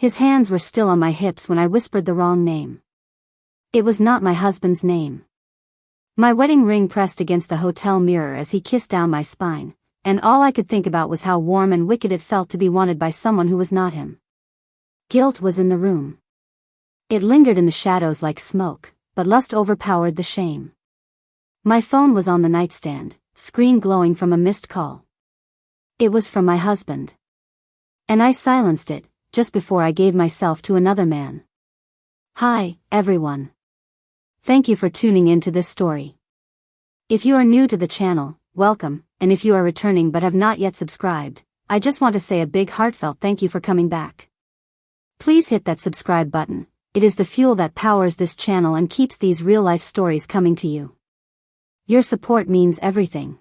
His hands were still on my hips when I whispered the wrong name. It was not my husband's name. My wedding ring pressed against the hotel mirror as he kissed down my spine, and all I could think about was how warm and wicked it felt to be wanted by someone who was not him. Guilt was in the room. It lingered in the shadows like smoke, but lust overpowered the shame. My phone was on the nightstand, screen glowing from a missed call. It was from my husband. And I silenced it, just before I gave myself to another man. Hi, everyone. Thank you for tuning in to this story. If you are new to the channel, welcome, and if you are returning but have not yet subscribed, I just want to say a big heartfelt thank you for coming back. Please hit that subscribe button. It is the fuel that powers this channel and keeps these real-life stories coming to you. Your support means everything.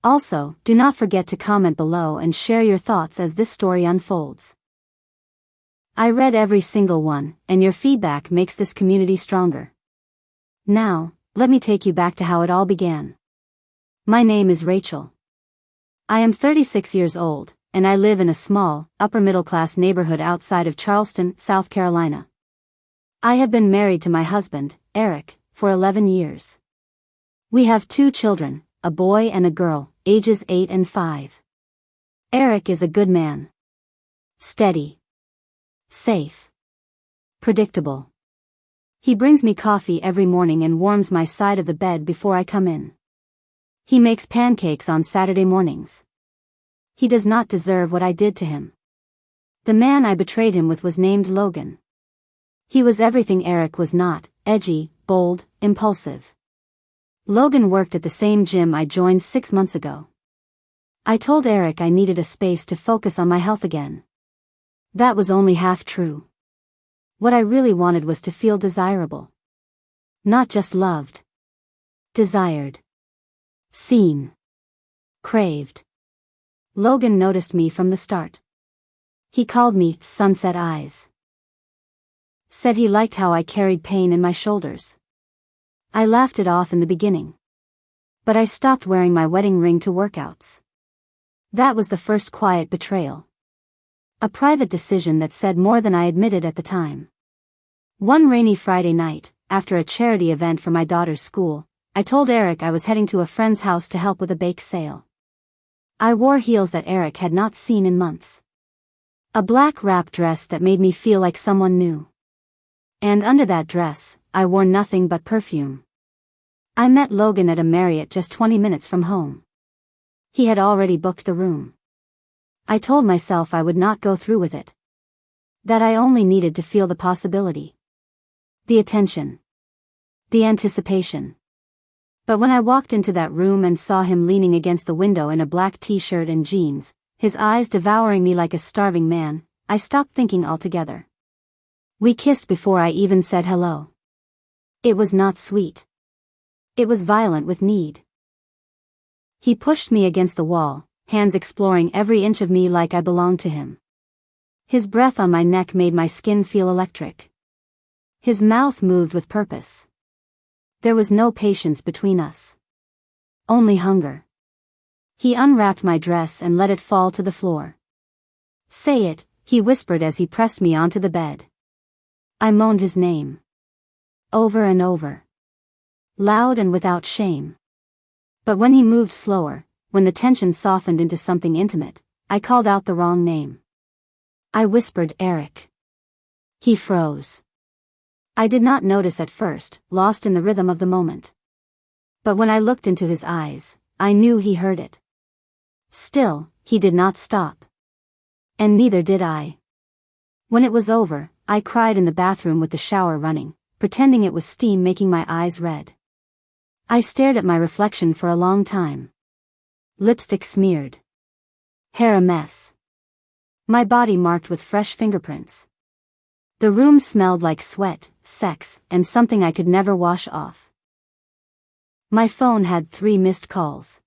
Also, do not forget to comment below and share your thoughts as this story unfolds. I read every single one, and your feedback makes this community stronger. Now, let me take you back to how it all began. My name is Rachel. I am 36 years old, and I live in a small, upper-middle-class neighborhood outside of Charleston, South Carolina. I have been married to my husband, Eric, for 11 years. We have 2 children, a boy and a girl, ages 8 and 5. Eric is a good man. Steady. Safe. Predictable. He brings me coffee every morning and warms my side of the bed before I come in. He makes pancakes on Saturday mornings. He does not deserve what I did to him. The man I betrayed him with was named Logan. He was everything Eric was not: edgy, bold, impulsive. Logan worked at the same gym I joined 6 months ago. I told Eric I needed a space to focus on my health again. That was only half true. What I really wanted was to feel desirable. Not just loved. Desired. Seen. Craved. Logan noticed me from the start. He called me Sunset Eyes. Said he liked how I carried pain in my shoulders. I laughed it off in the beginning. But I stopped wearing my wedding ring to workouts. That was the first quiet betrayal. A private decision that said more than I admitted at the time. One rainy Friday night, after a charity event for my daughter's school, I told Eric I was heading to a friend's house to help with a bake sale. I wore heels that Eric had not seen in months. A black wrap dress that made me feel like someone new. And under that dress, I wore nothing but perfume. I met Logan at a Marriott just 20 minutes from home. He had already booked the room. I told myself I would not go through with it. That I only needed to feel the possibility. The attention. The anticipation. But when I walked into that room and saw him leaning against the window in a black t-shirt and jeans, his eyes devouring me like a starving man, I stopped thinking altogether. We kissed before I even said hello. It was not sweet. It was violent with need. He pushed me against the wall, hands exploring every inch of me like I belonged to him. His breath on my neck made my skin feel electric. His mouth moved with purpose. There was no patience between us. Only hunger. He unwrapped my dress and let it fall to the floor. Say it, he whispered as he pressed me onto the bed. I moaned his name. Over and over. Loud and without shame. But when he moved slower, when the tension softened into something intimate, I called out the wrong name. I whispered Eric. He froze. I did not notice at first, lost in the rhythm of the moment. But when I looked into his eyes, I knew he heard it. Still, he did not stop. And neither did I. When it was over, I cried in the bathroom with the shower running, pretending it was steam making my eyes red. I stared at my reflection for a long time. Lipstick smeared. Hair a mess. My body marked with fresh fingerprints. The room smelled like sweat, sex, and something I could never wash off. My phone had 3 missed calls.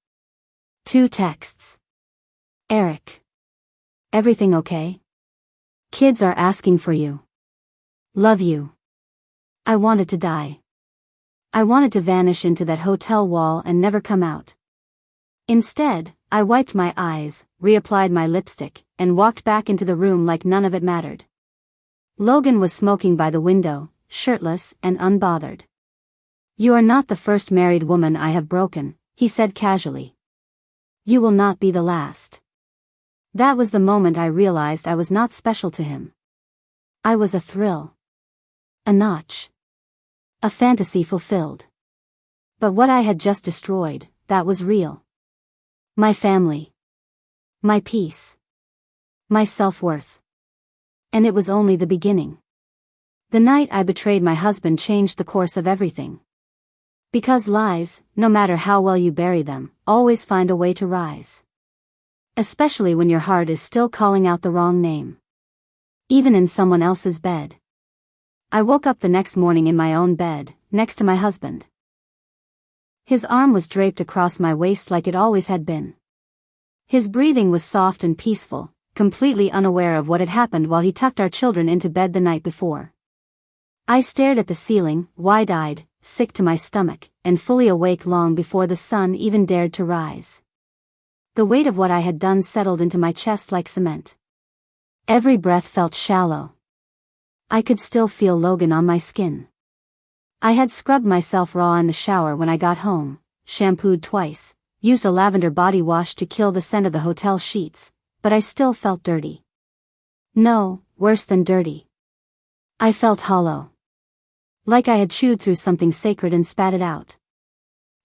2 texts. Eric. Everything okay? Kids are asking for you. Love you. I wanted to die. I wanted to vanish into that hotel wall and never come out. Instead, I wiped my eyes, reapplied my lipstick, and walked back into the room like none of it mattered. Logan was smoking by the window, shirtless and unbothered. "You are not the first married woman I have broken," he said casually. "You will not be the last." That was the moment I realized I was not special to him. I was a thrill. A notch. A fantasy fulfilled. But what I had just destroyed, that was real. My family. My peace. My self-worth. And it was only the beginning. The night I betrayed my husband changed the course of everything. Because lies, no matter how well you bury them, always find a way to rise. Especially when your heart is still calling out the wrong name. Even in someone else's bed. I woke up the next morning in my own bed, next to my husband. His arm was draped across my waist like it always had been. His breathing was soft and peaceful, completely unaware of what had happened while he tucked our children into bed the night before. I stared at the ceiling, wide-eyed, sick to my stomach, and fully awake long before the sun even dared to rise. The weight of what I had done settled into my chest like cement. Every breath felt shallow. I could still feel Logan on my skin. I had scrubbed myself raw in the shower when I got home, shampooed twice, used a lavender body wash to kill the scent of the hotel sheets, but I still felt dirty. No, worse than dirty. I felt hollow. Like I had chewed through something sacred and spat it out.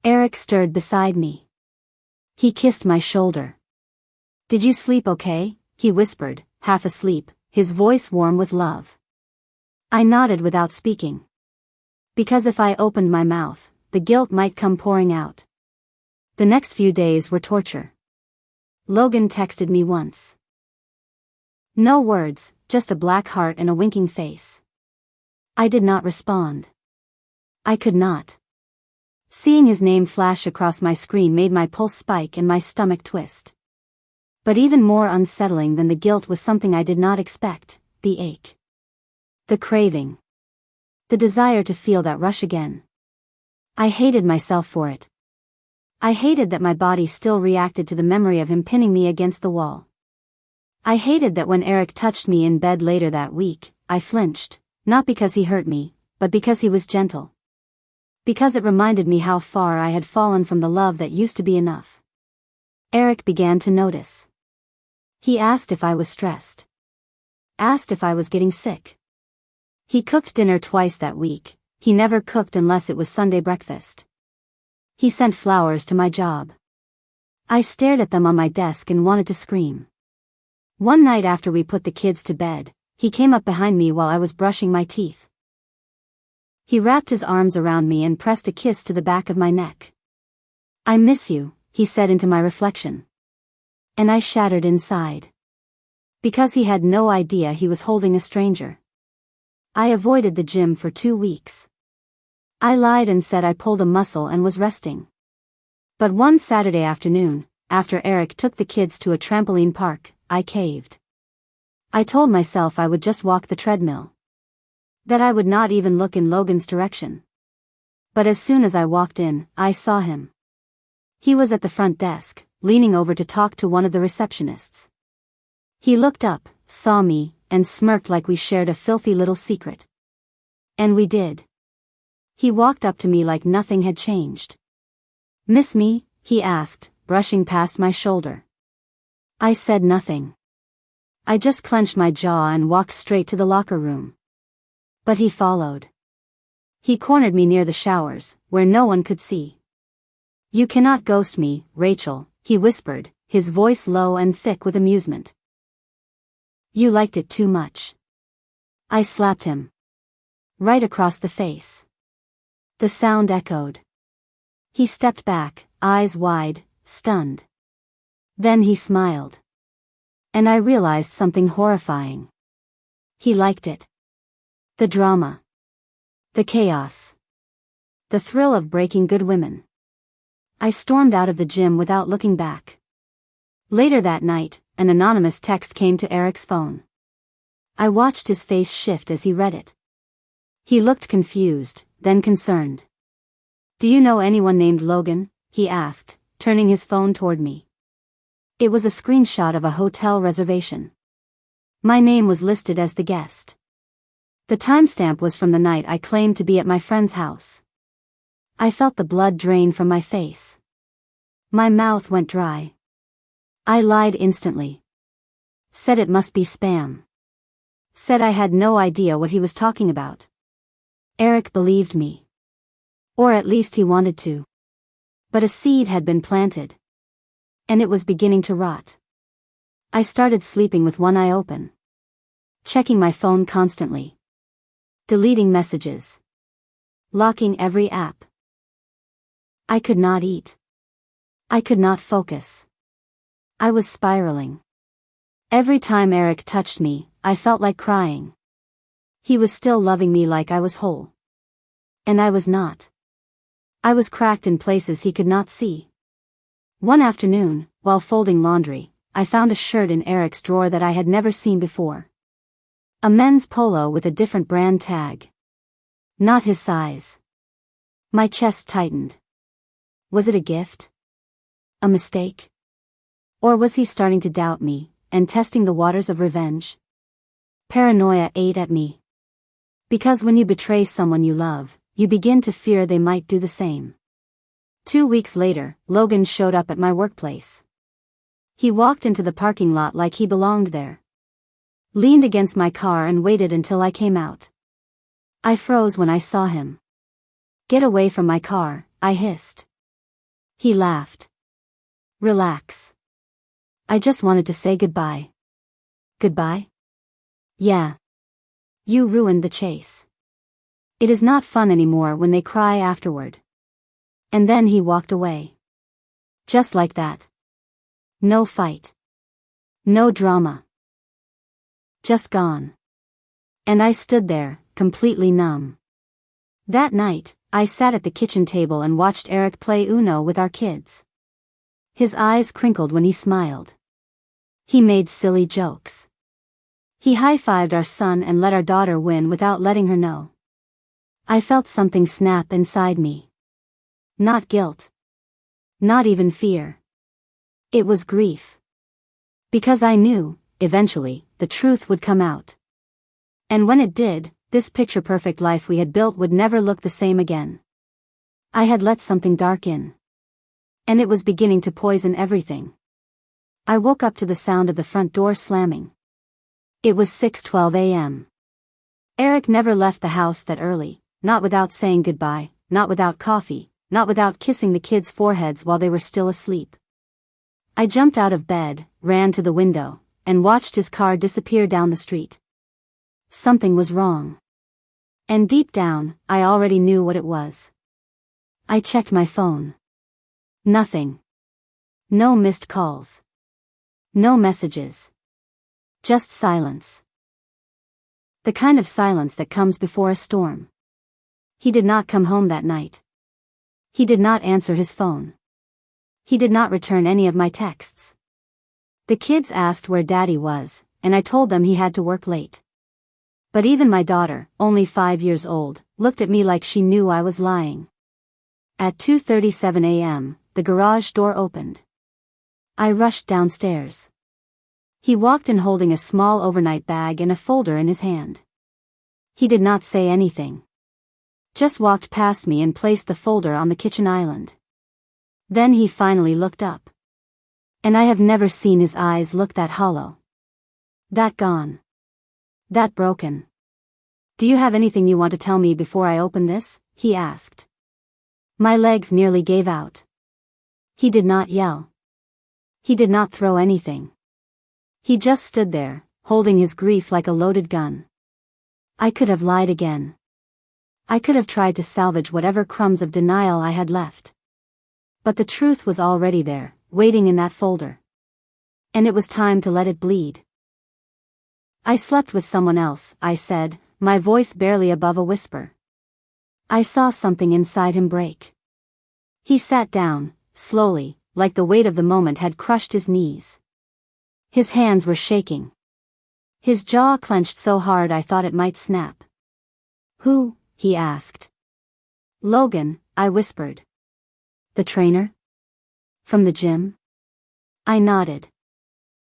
Eric stirred beside me. He kissed my shoulder. "Did you sleep okay?" he whispered, half asleep, his voice warm with love. I nodded without speaking. Because if I opened my mouth, the guilt might come pouring out. The next few days were torture. Logan texted me once. No words, just a black heart and a winking face. I did not respond. I could not. Seeing his name flash across my screen made my pulse spike and my stomach twist. But even more unsettling than the guilt was something I did not expect, the ache. The craving. The desire to feel that rush again. I hated myself for it. I hated that my body still reacted to the memory of him pinning me against the wall. I hated that when Eric touched me in bed later that week, I flinched, not because he hurt me, but because he was gentle. Because it reminded me how far I had fallen from the love that used to be enough. Eric began to notice. He asked if I was stressed. Asked if I was getting sick. He cooked dinner twice that week. He never cooked unless it was Sunday breakfast. He sent flowers to my job. I stared at them on my desk and wanted to scream. One night after we put the kids to bed, he came up behind me while I was brushing my teeth. He wrapped his arms around me and pressed a kiss to the back of my neck. "I miss you," he said into my reflection. And I shattered inside. Because he had no idea he was holding a stranger. I avoided the gym for 2 weeks. I lied and said I pulled a muscle and was resting. But one Saturday afternoon, after Eric took the kids to a trampoline park, I caved. I told myself I would just walk the treadmill. That I would not even look in Logan's direction. But as soon as I walked in, I saw him. He was at the front desk, leaning over to talk to one of the receptionists. He looked up, saw me, and smirked like we shared a filthy little secret. And we did. He walked up to me like nothing had changed. "Miss me?" he asked, brushing past my shoulder. I said nothing. I just clenched my jaw and walked straight to the locker room. But he followed. He cornered me near the showers, where no one could see. "You cannot ghost me, Rachel," he whispered, his voice low and thick with amusement. "You liked it too much." I slapped him. Right across the face. The sound echoed. He stepped back, eyes wide, stunned. Then he smiled. And I realized something horrifying. He liked it. The drama. The chaos. The thrill of breaking good women. I stormed out of the gym without looking back. Later that night, an anonymous text came to Eric's phone. I watched his face shift as he read it. He looked confused, then concerned. "Do you know anyone named Logan?" he asked, turning his phone toward me. It was a screenshot of a hotel reservation. My name was listed as the guest. The timestamp was from the night I claimed to be at my friend's house. I felt the blood drain from my face. My mouth went dry. I lied instantly. Said it must be spam. Said I had no idea what he was talking about. Eric believed me. Or at least he wanted to. But a seed had been planted. And it was beginning to rot. I started sleeping with one eye open. Checking my phone constantly. Deleting messages. Locking every app. I could not eat. I could not focus. I was spiraling. Every time Eric touched me, I felt like crying. He was still loving me like I was whole. And I was not. I was cracked in places he could not see. One afternoon, while folding laundry, I found a shirt in Eric's drawer that I had never seen before. A men's polo with a different brand tag. Not his size. My chest tightened. Was it a gift? A mistake? Or was he starting to doubt me, and testing the waters of revenge? Paranoia ate at me. Because when you betray someone you love, you begin to fear they might do the same. 2 weeks later, Logan showed up at my workplace. He walked into the parking lot like he belonged there. Leaned against my car and waited until I came out. I froze when I saw him. "Get away from my car," I hissed. He laughed. "Relax. I just wanted to say goodbye." "Goodbye?" "Yeah. You ruined the chase. It is not fun anymore when they cry afterward." And then he walked away. Just like that. No fight. No drama. Just gone. And I stood there, completely numb. That night, I sat at the kitchen table and watched Eric play Uno with our kids. His eyes crinkled when he smiled. He made silly jokes. He high-fived our son and let our daughter win without letting her know. I felt something snap inside me. Not guilt. Not even fear. It was grief. Because I knew, eventually, the truth would come out. And when it did, this picture-perfect life we had built would never look the same again. I had let something dark in. And it was beginning to poison everything. I woke up to the sound of the front door slamming. It was 6:12 a.m. Eric never left the house that early, not without saying goodbye, not without coffee, not without kissing the kids' foreheads while they were still asleep. I jumped out of bed, ran to the window, and watched his car disappear down the street. Something was wrong. And deep down, I already knew what it was. I checked my phone. Nothing. No missed calls. No messages. Just silence. The kind of silence that comes before a storm. He did not come home that night. He did not answer his phone. He did not return any of my texts. The kids asked where Daddy was, and I told them he had to work late. But even my daughter, only 5 years old, looked at me like she knew I was lying. At 2:37 a.m., the garage door opened. I rushed downstairs. He walked in holding a small overnight bag and a folder in his hand. He did not say anything. Just walked past me and placed the folder on the kitchen island. Then he finally looked up. And I have never seen his eyes look that hollow. That gone. That broken. "Do you have anything you want to tell me before I open this?" he asked. My legs nearly gave out. He did not yell. He did not throw anything. He just stood there, holding his grief like a loaded gun. I could have lied again. I could have tried to salvage whatever crumbs of denial I had left. But the truth was already there, waiting in that folder. And it was time to let it bleed. "I slept with someone else," I said, my voice barely above a whisper. I saw something inside him break. He sat down, slowly, like the weight of the moment had crushed his knees. His hands were shaking. His jaw clenched so hard I thought it might snap. "Who?" he asked. "Logan," I whispered. "The trainer? From the gym?" I nodded.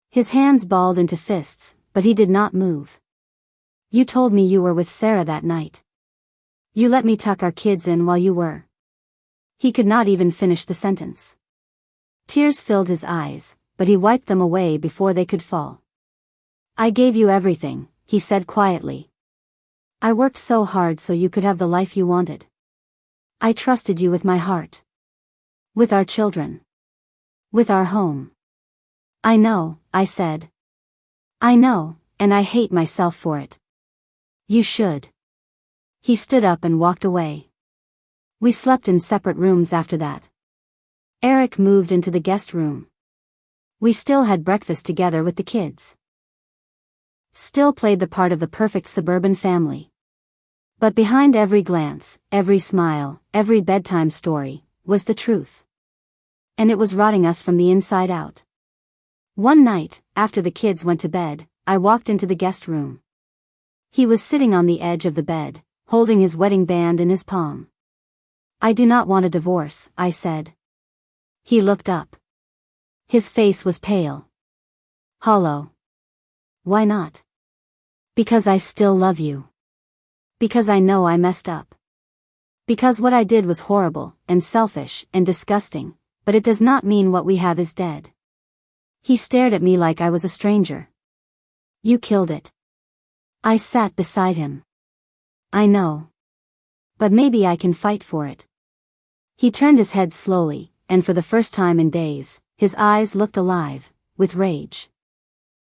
His hands balled into fists, but he did not move. You told me you were with Sarah that night. You let me tuck our kids in while you were. He could not even finish the sentence. Tears filled his eyes, but he wiped them away before they could fall. I gave you everything, he said quietly. I worked so hard so you could have the life you wanted. I trusted you with my heart. With our children. With our home. I know, I said. I know, and I hate myself for it. You should. He stood up and walked away. We slept in separate rooms after that. Eric moved into the guest room. We still had breakfast together with the kids. Still played the part of the perfect suburban family. But behind every glance, every smile, every bedtime story, was the truth. And it was rotting us from the inside out. One night, after the kids went to bed, I walked into the guest room. He was sitting on the edge of the bed, holding his wedding band in his palm. I do not want a divorce, I said. He looked up. His face was pale. Hollow. Why not? Because I still love you. Because I know I messed up. Because what I did was horrible, and selfish, and disgusting, but it does not mean what we have is dead. He stared at me like I was a stranger. You killed it. I sat beside him. I know. But maybe I can fight for it. He turned his head slowly, and for the first time in days, his eyes looked alive, with rage.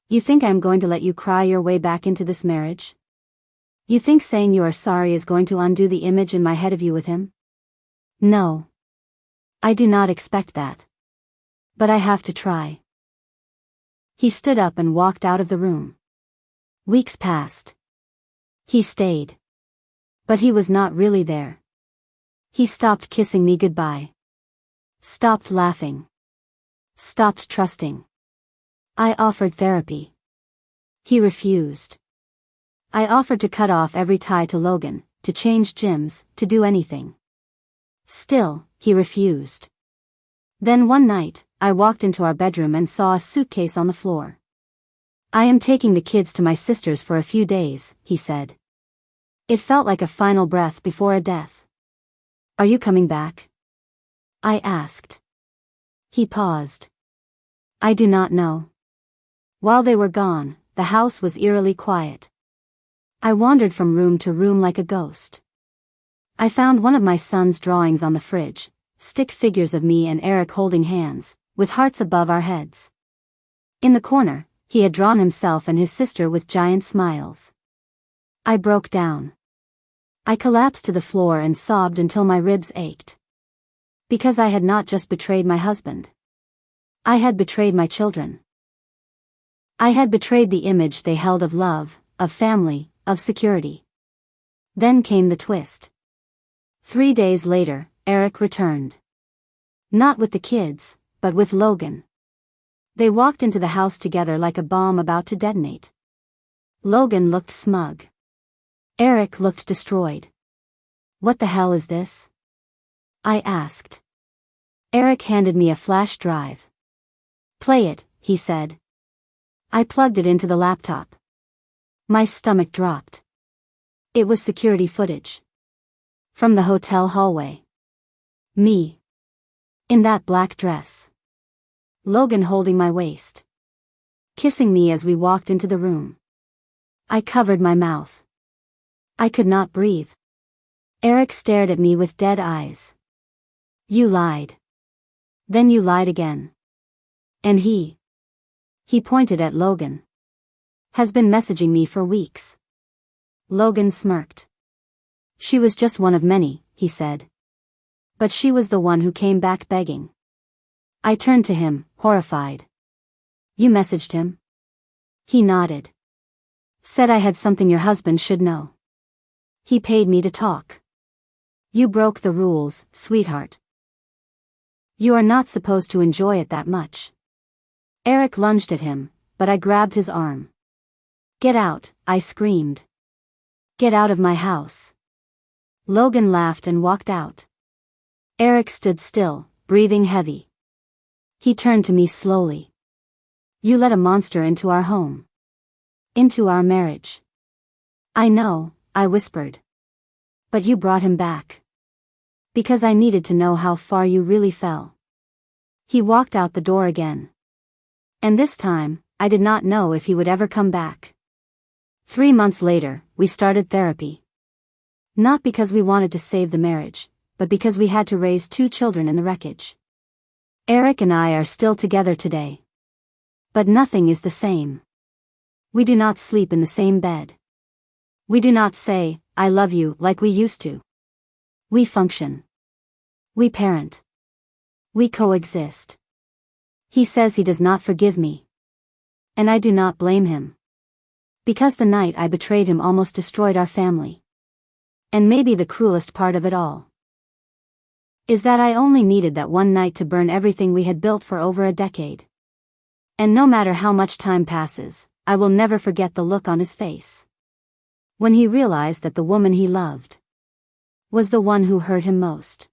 You think I'm going to let you cry your way back into this marriage? You think saying you are sorry is going to undo the image in my head of you with him? No. I do not expect that. But I have to try. He stood up and walked out of the room. Weeks passed. He stayed. But he was not really there. He stopped kissing me goodbye. Stopped laughing. Stopped trusting. I offered therapy. He refused. I offered to cut off every tie to Logan, to change gyms, to do anything. Still, he refused. Then one night, I walked into our bedroom and saw a suitcase on the floor. I am taking the kids to my sister's for a few days, he said. It felt like a final breath before a death. Are you coming back? I asked. He paused. I do not know. While they were gone, the house was eerily quiet. I wandered from room to room like a ghost. I found one of my son's drawings on the fridge, stick figures of me and Eric holding hands, with hearts above our heads. In the corner, he had drawn himself and his sister with giant smiles. I broke down. I collapsed to the floor and sobbed until my ribs ached. Because I had not just betrayed my husband. I had betrayed my children. I had betrayed the image they held of love, of family, of security. Then came the twist. 3 days later, Eric returned. Not with the kids, but with Logan. They walked into the house together like a bomb about to detonate. Logan looked smug. Eric looked destroyed. What the hell is this? I asked. Eric handed me a flash drive. Play it, he said. I plugged it into the laptop. My stomach dropped. It was security footage. From the hotel hallway. Me. In that black dress. Logan holding my waist. Kissing me as we walked into the room. I covered my mouth. I could not breathe. Eric stared at me with dead eyes. You lied. Then you lied again. And he pointed at Logan. Has been messaging me for weeks. Logan smirked. She was just one of many, he said. But she was the one who came back begging. I turned to him, horrified. You messaged him? He nodded. Said I had something your husband should know. He paid me to talk. You broke the rules, sweetheart. You are not supposed to enjoy it that much. Eric lunged at him, but I grabbed his arm. Get out, I screamed. Get out of my house. Logan laughed and walked out. Eric stood still, breathing heavy. He turned to me slowly. You let a monster into our home. Into our marriage. I know, I whispered. But you brought him back. Because I needed to know how far you really fell. He walked out the door again. And this time, I did not know if he would ever come back. 3 months later, we started therapy. Not because we wanted to save the marriage, but because we had to raise 2 children in the wreckage. Eric and I are still together today. But nothing is the same. We do not sleep in the same bed. We do not say, I love you, like we used to. We function. We parent. We coexist. He says he does not forgive me. And I do not blame him. Because the night I betrayed him almost destroyed our family. And maybe the cruelest part of it all is that I only needed that one night to burn everything we had built for over a decade. And no matter how much time passes, I will never forget the look on his face when he realized that the woman he loved was the one who hurt him most.